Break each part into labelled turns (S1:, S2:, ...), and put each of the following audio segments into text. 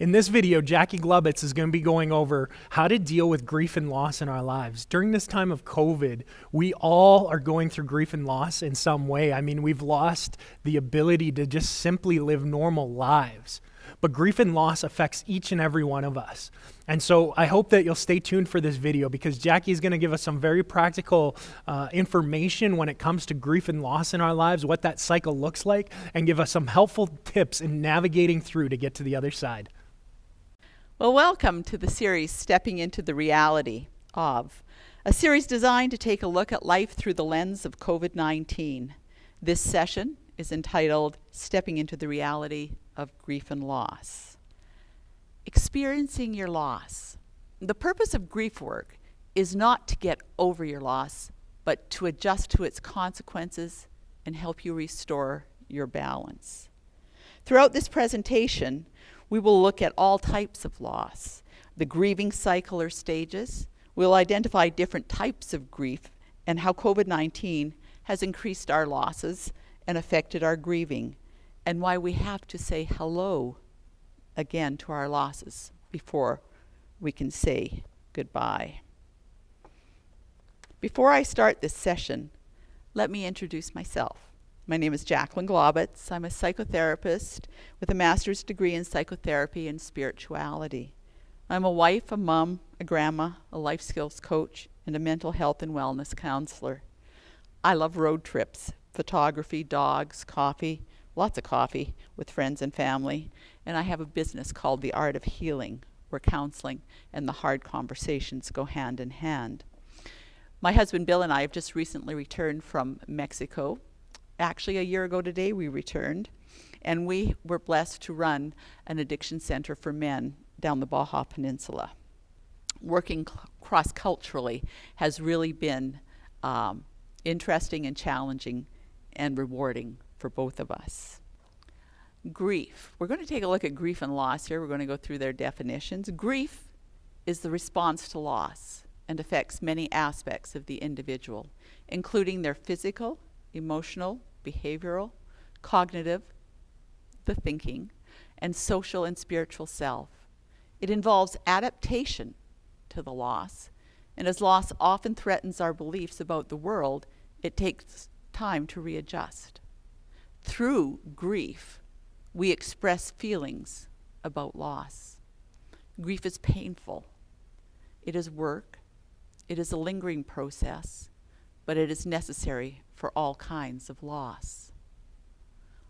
S1: In this video, Jacalyn Glaubitz is going to be going over how to deal with grief and loss in our lives. During this time of COVID, we all are going through grief and loss in some way. I mean, we've lost the ability to just simply live normal lives. But grief and loss affects each and every one of us. And so I hope that you'll stay tuned for this video because Jackie is going to give us some very practical information when it comes to grief and loss in our lives, what that cycle looks like, and give us some helpful tips in navigating through to get to the other side.
S2: Well, welcome to the series, Stepping into the Reality of, a series designed to take a look at life through the lens of COVID-19. This session is entitled, Stepping into the Reality of Grief and Loss. Experiencing your loss. The purpose of grief work is not to get over your loss, but to adjust to its consequences and help you restore your balance. Throughout this presentation, we will look at all types of loss, the grieving cycle or stages. We'll identify different types of grief and how COVID-19 has increased our losses and affected our grieving, and why we have to say hello again to our losses before we can say goodbye. Before I start this session, let me introduce myself. My name is Jacalyn Glaubitz. I'm a psychotherapist with a master's degree in psychotherapy and spirituality. I'm a wife, a mom, a grandma, a life skills coach, and a mental health and wellness counselor. I love road trips, photography, dogs, coffee, lots of coffee with friends and family, and I have a business called The Art of Healing, where counseling and the hard conversations go hand in hand. My husband Bill and I have just recently returned from Mexico. Actually, a year ago today we returned, and we were blessed to run an addiction center for men down the Baja Peninsula. Working cross-culturally has really been interesting and challenging and rewarding for both of us. Grief. We're going to take a look at grief and loss here. We're going to go through their definitions. Grief is the response to loss and affects many aspects of the individual, including their physical, emotional, behavioral, cognitive, the thinking, and social and spiritual self. It involves adaptation to the loss, and as loss often threatens our beliefs about the world, it takes time to readjust. Through grief, we express feelings about loss. Grief is painful. It is work. It is a lingering process, but it is necessary for all kinds of loss.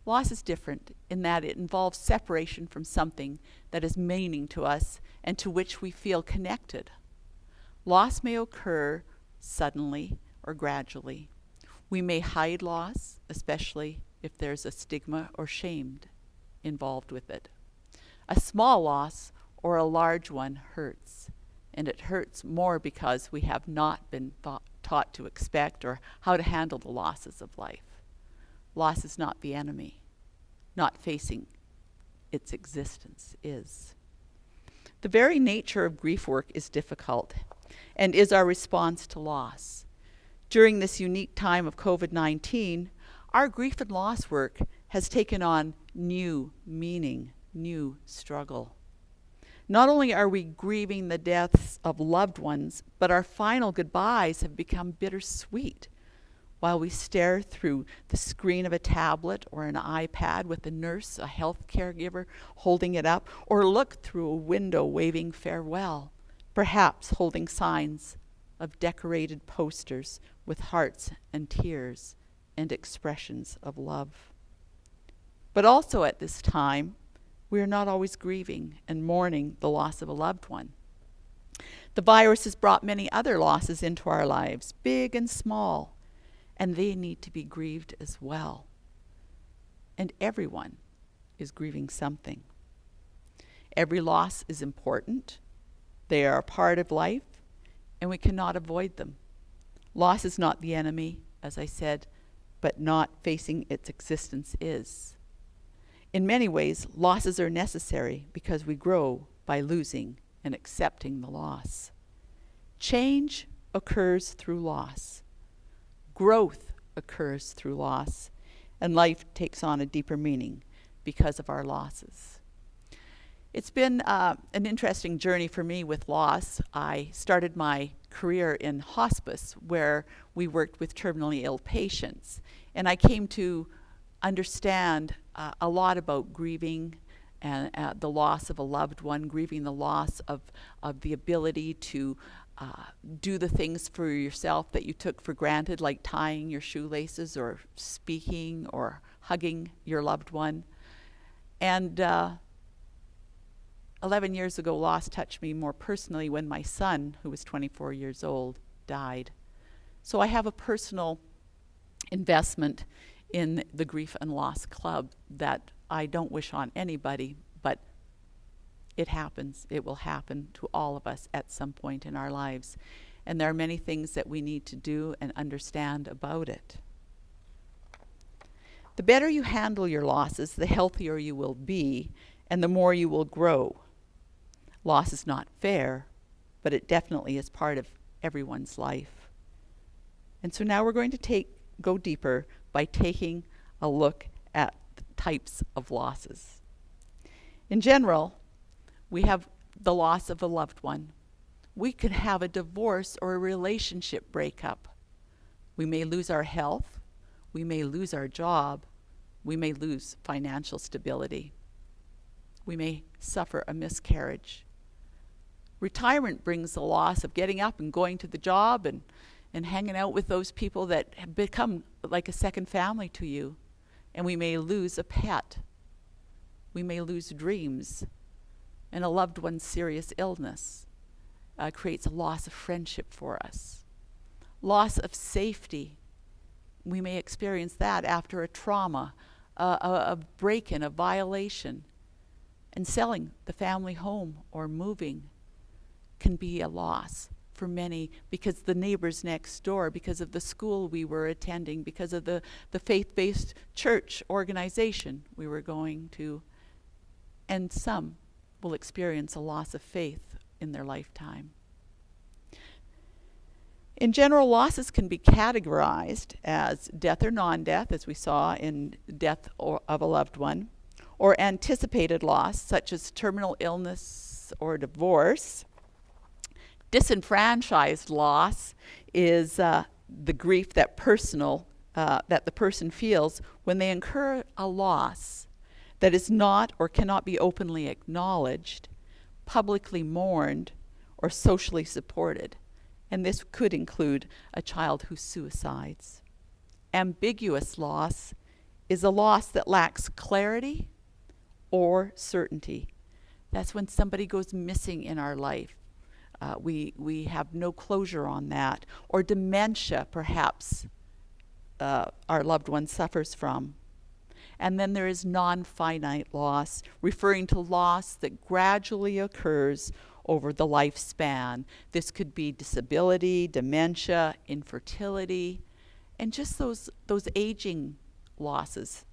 S2: Loss is different in that it involves separation from something that is meaning to us and to which we feel connected. Loss may occur suddenly or gradually. We may hide loss, especially if there's a stigma or shame involved with it. A small loss or a large one hurts, and it hurts more because we have not been taught to expect or how to handle the losses of life. Loss is not the enemy. Not facing its existence is. The very nature of grief work is difficult and is our response to loss. During this unique time of COVID-19, our grief and loss work has taken on new meaning, new struggle. Not only are we grieving the deaths of loved ones, but our final goodbyes have become bittersweet while we stare through the screen of a tablet or an iPad with a nurse, a health caregiver holding it up, or look through a window waving farewell, perhaps holding signs of decorated posters with hearts and tears and expressions of love. But also at this time, we are not always grieving and mourning the loss of a loved one. The virus has brought many other losses into our lives, big and small, and they need to be grieved as well. And everyone is grieving something. Every loss is important. They are a part of life, and we cannot avoid them. Loss is not the enemy, as I said, but not facing its existence is. In many ways, losses are necessary because we grow by losing and accepting the loss. Change occurs through loss. Growth occurs through loss, and life takes on a deeper meaning because of our losses. It's been an interesting journey for me with loss. I started my career in hospice, where we worked with terminally ill patients. And I came to understand a lot about grieving and the loss of a loved one, grieving the loss of the ability to do the things for yourself that you took for granted, like tying your shoelaces or speaking or hugging your loved one. And 11 years ago, loss touched me more personally when my son, who was 24 years old, died. So I have a personal investment in the Grief and Loss Club that I don't wish on anybody, but it happens. It will happen to all of us at some point in our lives. And there are many things that we need to do and understand about it. The better you handle your losses, the healthier you will be, and the more you will grow. Loss is not fair, but it definitely is part of everyone's life. And so now we're going to go deeper by taking a look at the types of losses. In general, we have the loss of a loved one. We could have a divorce or a relationship breakup. We may lose our health. We may lose our job. We may lose financial stability. We may suffer a miscarriage. Retirement brings the loss of getting up and going to the job and hanging out with those people that have become like a second family to you. And we may lose a pet. We may lose dreams. And a loved one's serious illness creates a loss of friendship for us. Loss of safety. We may experience that after a trauma, a break-in, a violation. And selling the family home or moving can be a loss for many, because the neighbors next door, because of the school we were attending, because of the faith-based church organization we were going to. And some will experience a loss of faith in their lifetime. In general, losses can be categorized as death or non-death, as we saw in death of a loved one, or anticipated loss, such as terminal illness or divorce. Disenfranchised loss is the grief that the person feels when they incur a loss that is not or cannot be openly acknowledged, publicly mourned, or socially supported. And this could include a child who suicides. Ambiguous loss is a loss that lacks clarity or certainty. That's when somebody goes missing in our life. We have no closure on that. Or dementia, perhaps, our loved one suffers from. And then there is non-finite loss, referring to loss that gradually occurs over the lifespan. This could be disability, dementia, infertility, and just those aging losses.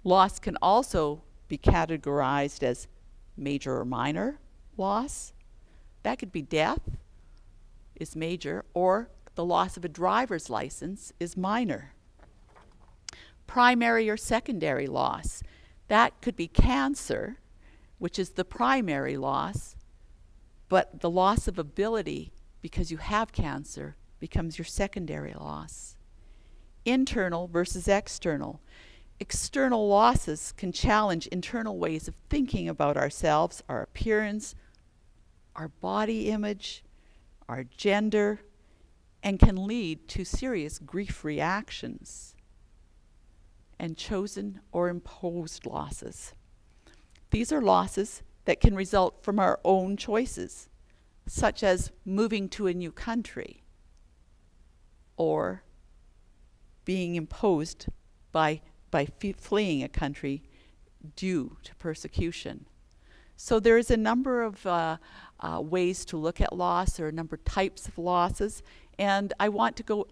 S2: Loss can also be categorized as major or minor loss. That could be death is major, or the loss of a driver's license is minor. Primary or secondary loss. That could be cancer, which is the primary loss, but the loss of ability because you have cancer becomes your secondary loss. Internal versus external. External losses can challenge internal ways of thinking about ourselves, our appearance, our body image, our gender, and can lead to serious grief reactions. And chosen or imposed losses. These are losses that can result from our own choices, such as moving to a new country or being imposed by fleeing a country due to persecution. So there is a number of ways to look at loss, or a number of types of losses, and I want to go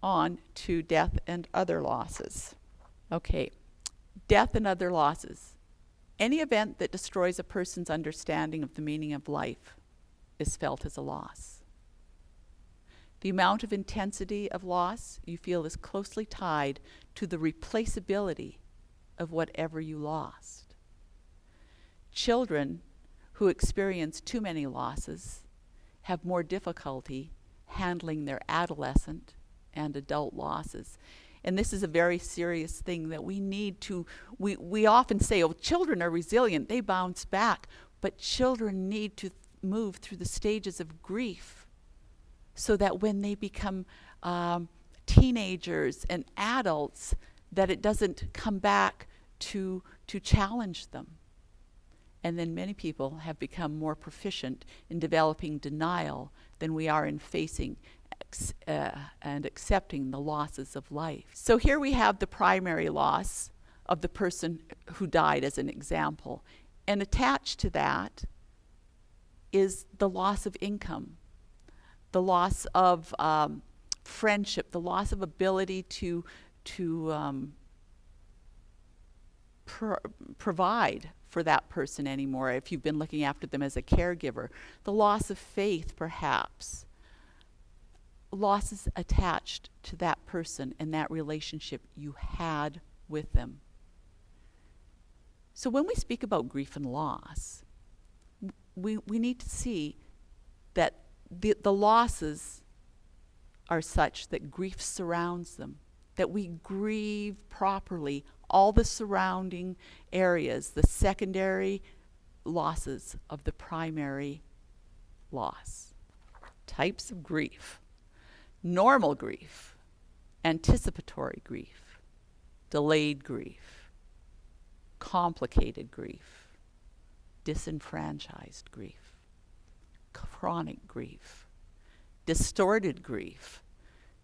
S2: on to death and other losses. Okay, death and other losses. Any event that destroys a person's understanding of the meaning of life is felt as a loss. The amount of intensity of loss you feel is closely tied to the replaceability of whatever you lost. Children who experience too many losses have more difficulty handling their adolescent and adult losses. And this is a very serious thing that we need to, we often say, oh, children are resilient, they bounce back. But children need to move through the stages of grief so that when they become teenagers and adults, that it doesn't come back to challenge them. And then many people have become more proficient in developing denial than we are in facing and accepting the losses of life. So here we have the primary loss of the person who died as an example. And attached to that is the loss of income, the loss of friendship, the loss of ability to provide for that person anymore if you've been looking after them as a caregiver. The loss of faith, perhaps. Losses attached to that person and that relationship you had with them. So when we speak about grief and loss, we need to see that the losses are such that grief surrounds them, that we grieve properly all the surrounding areas, the secondary losses of the primary loss. Types of grief. Normal grief, anticipatory grief, delayed grief, complicated grief, disenfranchised grief, chronic grief, distorted grief,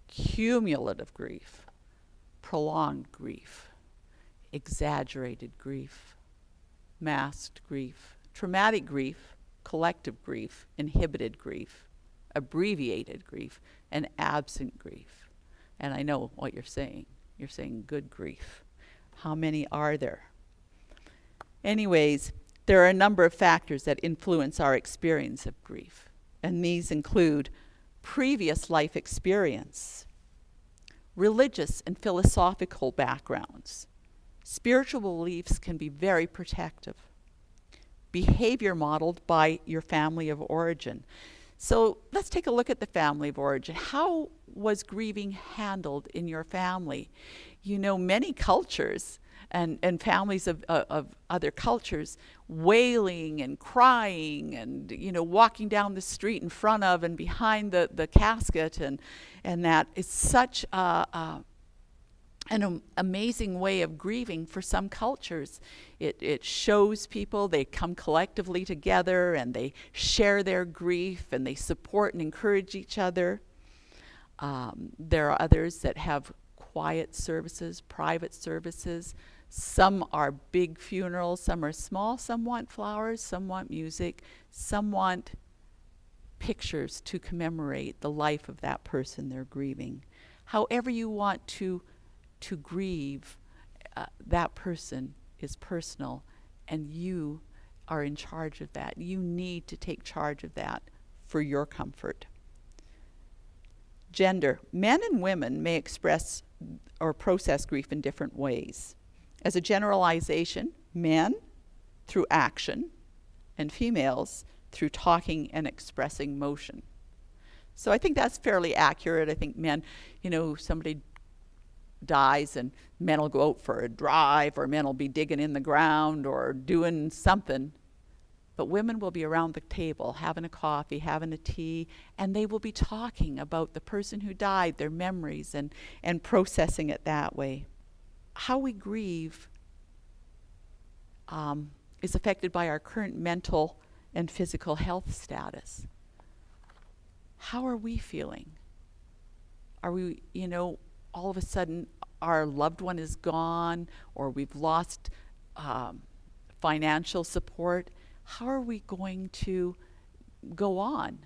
S2: cumulative grief, prolonged grief, exaggerated grief, masked grief, traumatic grief, collective grief, inhibited grief, abbreviated grief, and absent grief. And I know what you're saying. You're saying good grief. How many are there? Anyways, there are a number of factors that influence our experience of grief. And these include previous life experience, religious and philosophical backgrounds. Spiritual beliefs can be very protective. Behavior modeled by your family of origin. So let's take a look at the family of origin. How was grieving handled in your family? You know, many cultures and families of other cultures, wailing and crying and, you know, walking down the street in front of and behind the casket, and that is such an amazing way of grieving for some cultures. It shows people, they come collectively together and they share their grief and they support and encourage each other. There are others that have quiet services, private services. Some are big funerals, some are small, some want flowers, some want music, some want pictures to commemorate the life of that person they're grieving. However you want to grieve, that person is personal, and you are in charge of that. You need to take charge of that for your comfort. Gender. Men and women may express or process grief in different ways. As a generalization, men through action, and females through talking and expressing motion. So I think that's fairly accurate. I think men, you know, somebody dies and men will go out for a drive, or men will be digging in the ground or doing something. But women will be around the table having a coffee, having a tea, and they will be talking about the person who died, their memories, and processing it that way. How we grieve is affected by our current mental and physical health status. How are we feeling? Are we, you know, all of a sudden our loved one is gone, or we've lost financial support? How are we going to go on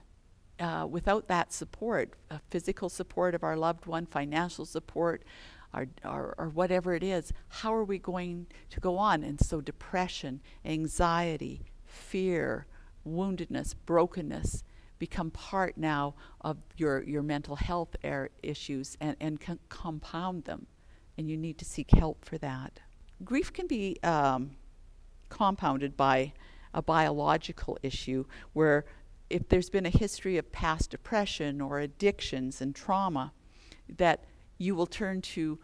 S2: without that support, physical support of our loved one, financial support, or whatever it is? How are we going to go on? And so depression, anxiety, fear, woundedness, brokenness become part now of your mental health issues and compound them. And you need to seek help for that. Grief can be compounded by a biological issue where if there's been a history of past depression or addictions and trauma, that you will turn to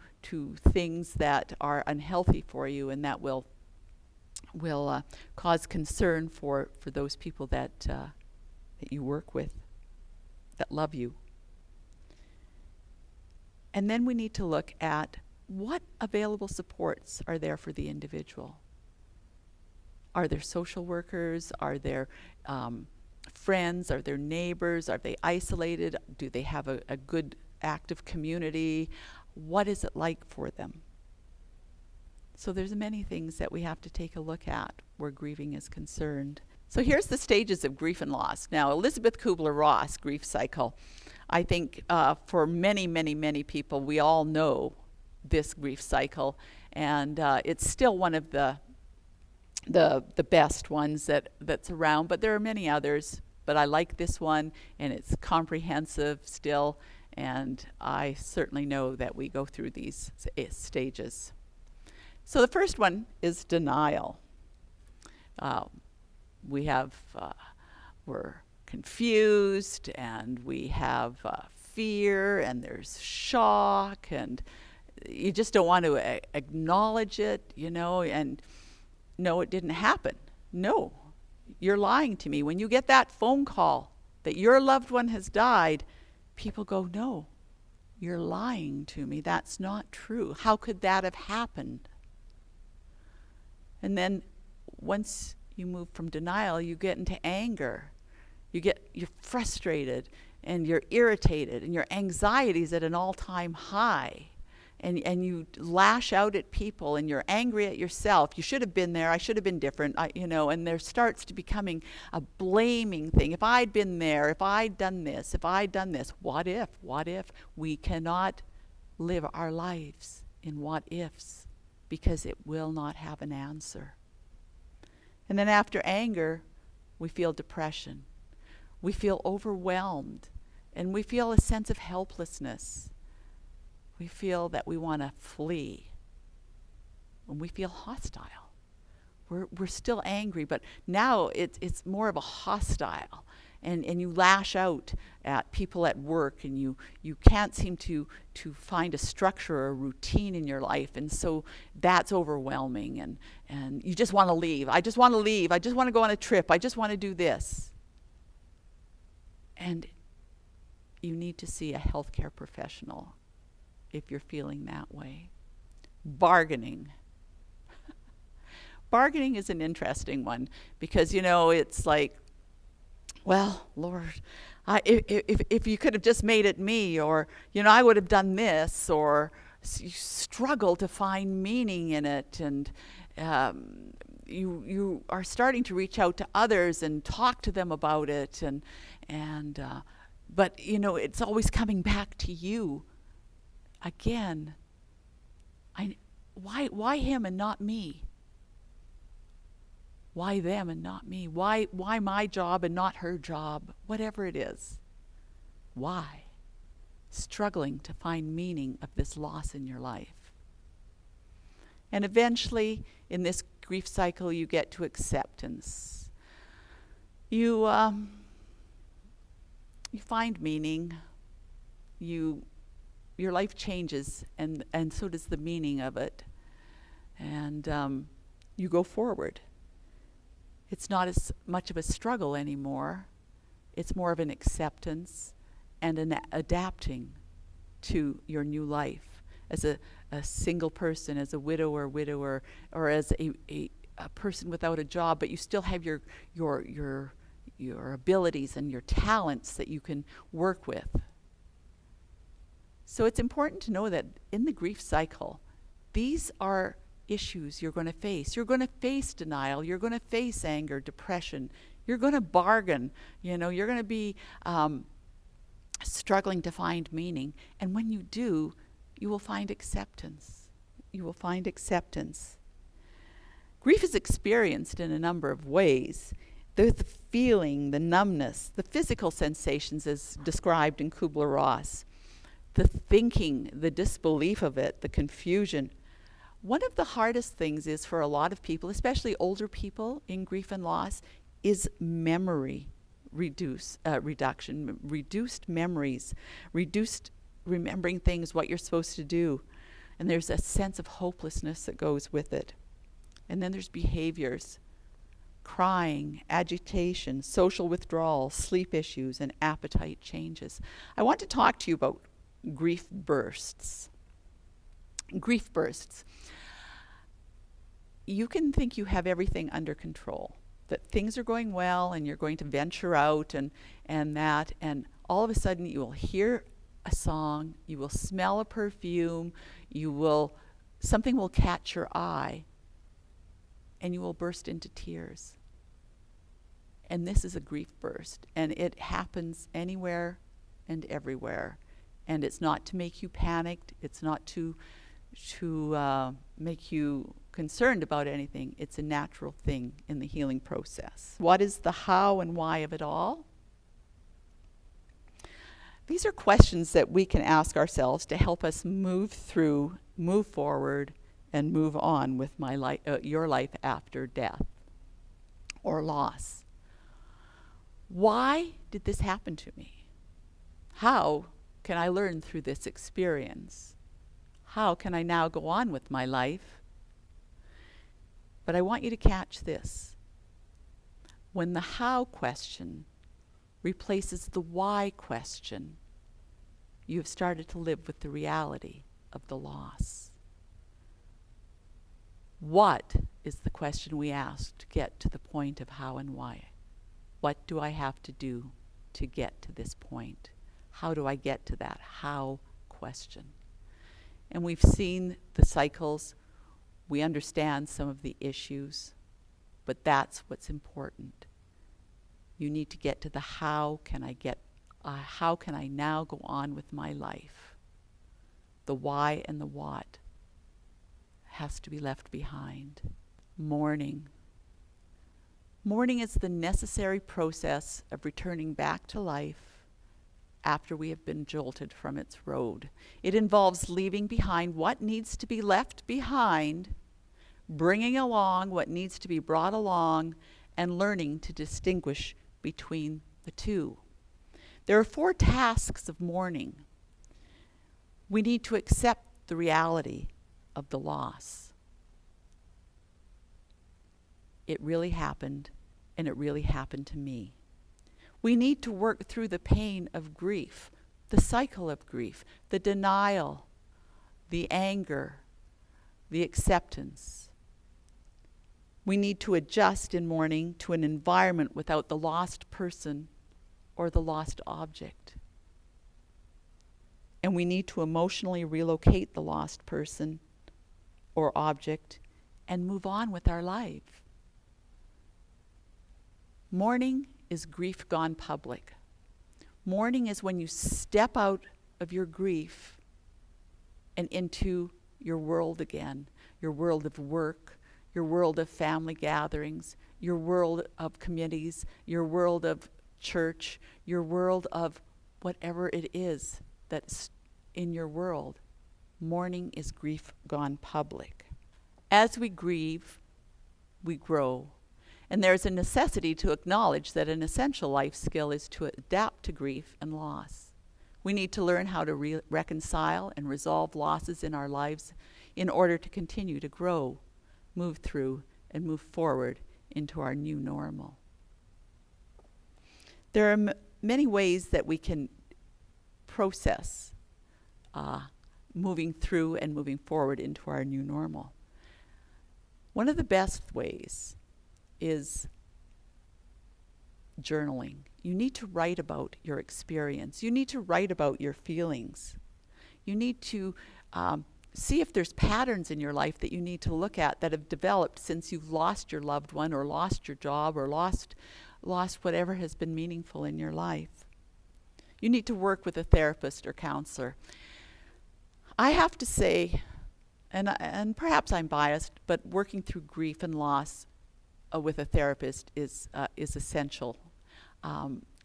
S2: things that are unhealthy for you, and that will cause concern for those people that you work with, that love you. And then we need to look at what available supports are there for the individual. Are there social workers? Are there friends? Are there neighbors? Are they isolated? Do they have a good active community? What is it like for them? So there's many things that we have to take a look at where grieving is concerned. So here's the stages of grief and loss. Now, Elizabeth Kubler-Ross, grief cycle. I think for many, many, many people, we all know this grief cycle, and it's still one of the best ones that's around, but there are many others. But I like this one, and it's comprehensive still, and I certainly know that we go through these stages. So the first one is denial. We're confused, and we have fear, and there's shock, and you just don't want to acknowledge it, and no, it didn't happen. No, you're lying to me. When you get that phone call that your loved one has died, people go, no, you're lying to me. That's not true. How could that have happened? And then once you move from denial, you get into anger. You're frustrated, and you're irritated, and your anxiety is at an all-time high. And you lash out at people, and you're angry at yourself. You should have been there. I should have been different. And there starts to becoming a blaming thing. If I'd been there, if I'd done this, what if? What if? We cannot live our lives in what ifs, because it will not have an answer. And then after anger, we feel depression. We feel overwhelmed, and we feel a sense of helplessness. We feel that we want to flee, and we feel hostile. We're still angry, but now it's more of a hostile, and you lash out at people at work, and you can't seem to find a structure or a routine in your life, and so that's overwhelming, and you just want to leave. I just want to leave. I just want to go on a trip. I just want to do this. And you need to see a healthcare professional if you're feeling that way. Bargaining. Bargaining is an interesting one, because, it's like, well, Lord, if you could have just made it me, or, I would have done this, or you struggle to find meaning in it, and you are starting to reach out to others and talk to them about it, but it's always coming back to you. Again, why him and not me? Why them and not me? Why my job and not her job? Whatever it is. Why? Struggling to find meaning of this loss in your life. And eventually, in this grief cycle, you get to acceptance. You find meaning. Your life changes, and so does the meaning of it. And you go forward. It's not as much of a struggle anymore. It's more of an acceptance and an adapting to your new life. As a single person, as a widower, or as a person without a job, but you still have your abilities and your talents that you can work with. So it's important to know that in the grief cycle, these are issues you're going to face. You're going to face denial. You're going to face anger, depression. You're going to bargain. You're going to be struggling to find meaning. And when you do, you will find acceptance. You will find acceptance. Grief is experienced in a number of ways. There's the feeling, the numbness, the physical sensations as described in Kubler-Ross, the thinking, the disbelief of it, the confusion. One of the hardest things is for a lot of people, especially older people in grief and loss, is memory reduction, reduced memories, reduced remembering things, what you're supposed to do. And there's a sense of hopelessness that goes with it. And then there's behaviors, crying, agitation, social withdrawal, sleep issues, and appetite changes. I want to talk to you about grief bursts. Grief bursts. You can think you have everything under control, that things are going well and you're going to venture out and all of a sudden you will hear a song, you will smell a perfume, something will catch your eye, and you will burst into tears. And this is a grief burst, and it happens anywhere and everywhere. And it's not to make you panicked, it's not to make you concerned about anything. It's a natural thing in the healing process. What is the how and why of it all? These are questions that we can ask ourselves to help us move through, move forward, and move on with your life after death or loss. Why did this happen to me? How can I learn through this experience? How can I now go on with my life? But I want you to catch this. When the how question replaces the why question, you have started to live with the reality of the loss. What is the question we ask to get to the point of how and why? What do I have to do to get to this point? How do I get to that how question? And we've seen the cycles. We understand some of the issues, but that's what's important. You need to get to the how can I now go on with my life? The why and the what has to be left behind. Mourning. Mourning is the necessary process of returning back to life after we have been jolted from its road. It involves leaving behind what needs to be left behind, bringing along what needs to be brought along, and learning to distinguish between the two. There are 4 tasks of mourning. We need to accept the reality of the loss. It really happened, and it really happened to me. We need to work through the pain of grief, the cycle of grief, the denial, the anger, the acceptance. We need to adjust in mourning to an environment without the lost person or the lost object. And we need to emotionally relocate the lost person or object and move on with our life. Mourning is grief gone public. Mourning is when you step out of your grief and into your world again, your world of work, your world of family gatherings, your world of communities, your world of church, your world of whatever it is that's in your world. Mourning is grief gone public. As we grieve, we grow. And there's a necessity to acknowledge that an essential life skill is to adapt to grief and loss. We need to learn how to reconcile and resolve losses in our lives in order to continue to grow, move through, and move forward into our new normal. There are many ways that we can process moving through and moving forward into our new normal. One of the best ways is journaling. You need to write about your experience. You need to write about your feelings. You need to see if there's patterns in your life that you need to look at that have developed since you've lost your loved one or lost your job or lost whatever has been meaningful in your life. You need to work with a therapist or counselor. I have to say, and perhaps I'm biased, but working through grief and loss with a therapist is essential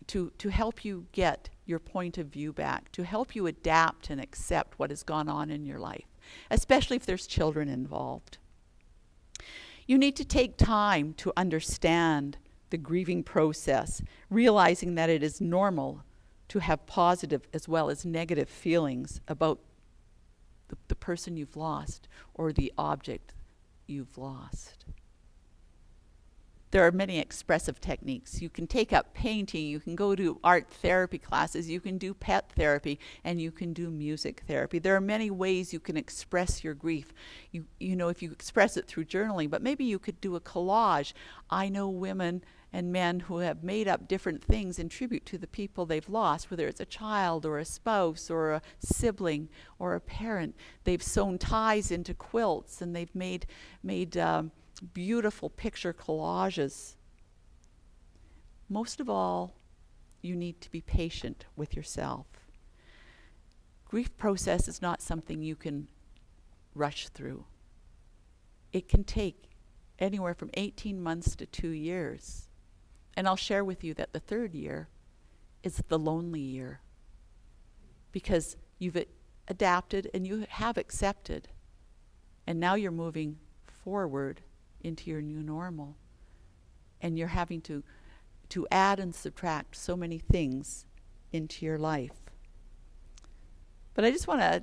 S2: to help you get your point of view back, to help you adapt and accept what has gone on in your life. especially if there's children involved. You need to take time to understand the grieving process, realizing that it is normal to have positive as well as negative feelings about the person you've lost or the object you've lost. There are many expressive techniques. You can take up painting, you can go to art therapy classes, you can do pet therapy, and you can do music therapy. There are many ways you can express your grief. You know, if you express it through journaling, but maybe you could do a collage. I know women and men who have made up different things in tribute to the people they've lost, whether it's a child or a spouse or a sibling or a parent. They've sewn ties into quilts, and they've made beautiful picture collages. Most of all, you need to be patient with yourself. Grief process is not something you can rush through. It can take anywhere from 18 months to 2 years. And I'll share with you that the 3rd year is the lonely year, because you've adapted and you have accepted, and now you're moving forward into your new normal, and you're having to add and subtract so many things into your life. But I just want to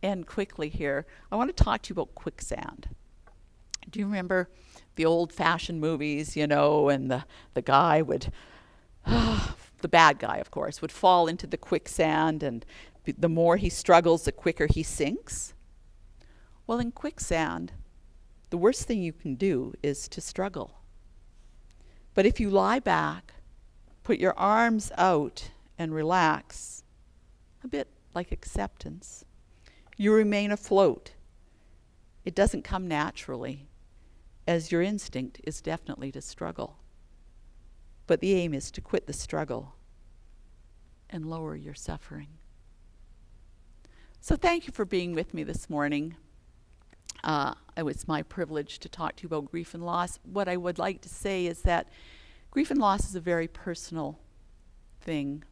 S2: end quickly here. I want to talk to you about quicksand. Do you remember the old-fashioned movies, you know, and the guy would, the bad guy, of course, would fall into the quicksand, and the more he struggles, the quicker he sinks? Well, in quicksand, the worst thing you can do is to struggle. But if you lie back, put your arms out, and relax, a bit like acceptance, you remain afloat. It doesn't come naturally, as your instinct is definitely to struggle. But the aim is to quit the struggle and lower your suffering. So thank you for being with me this morning. It was my privilege to talk to you about grief and loss. What I would like to say is that grief and loss is a very personal thing.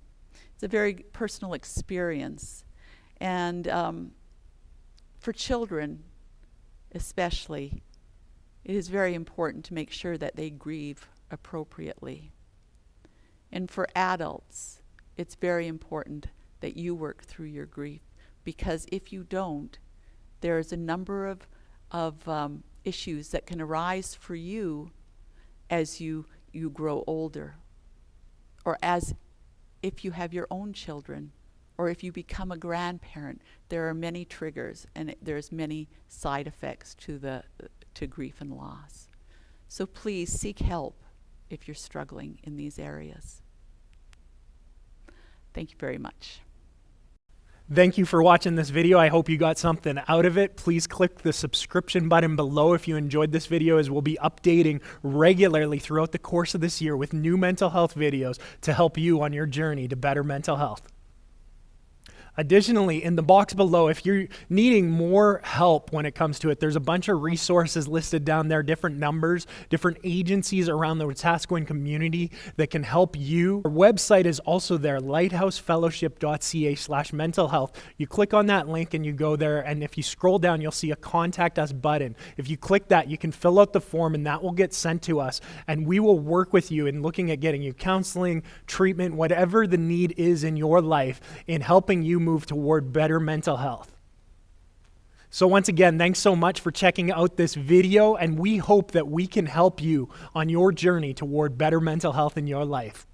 S2: It's a very personal experience. And for children especially, it is very important to make sure that they grieve appropriately. And for adults, it's very important that you work through your grief, because if you don't, there's a number of issues that can arise for you as you grow older, or as if you have your own children, or if you become a grandparent. There are many triggers, and there's many side effects to grief and loss. So please seek help if you're struggling in these areas. Thank you very much.
S1: Thank you for watching this video. I hope you got something out of it. Please click the subscription button below if you enjoyed this video, as we'll be updating regularly throughout the course of this year with new mental health videos to help you on your journey to better mental health. Additionally, in the box below, if you're needing more help when it comes to it, there's a bunch of resources listed down there, different numbers, different agencies around the Wetaskiwin community that can help you. Our website is also there, lighthousefellowship.ca/mental health. You click on that link and you go there, and if you scroll down, you'll see a contact us button. If you click that, you can fill out the form, and that will get sent to us, and we will work with you in looking at getting you counseling, treatment, whatever the need is in your life, in helping you move toward better mental health. So once again, thanks so much for checking out this video, and we hope that we can help you on your journey toward better mental health in your life.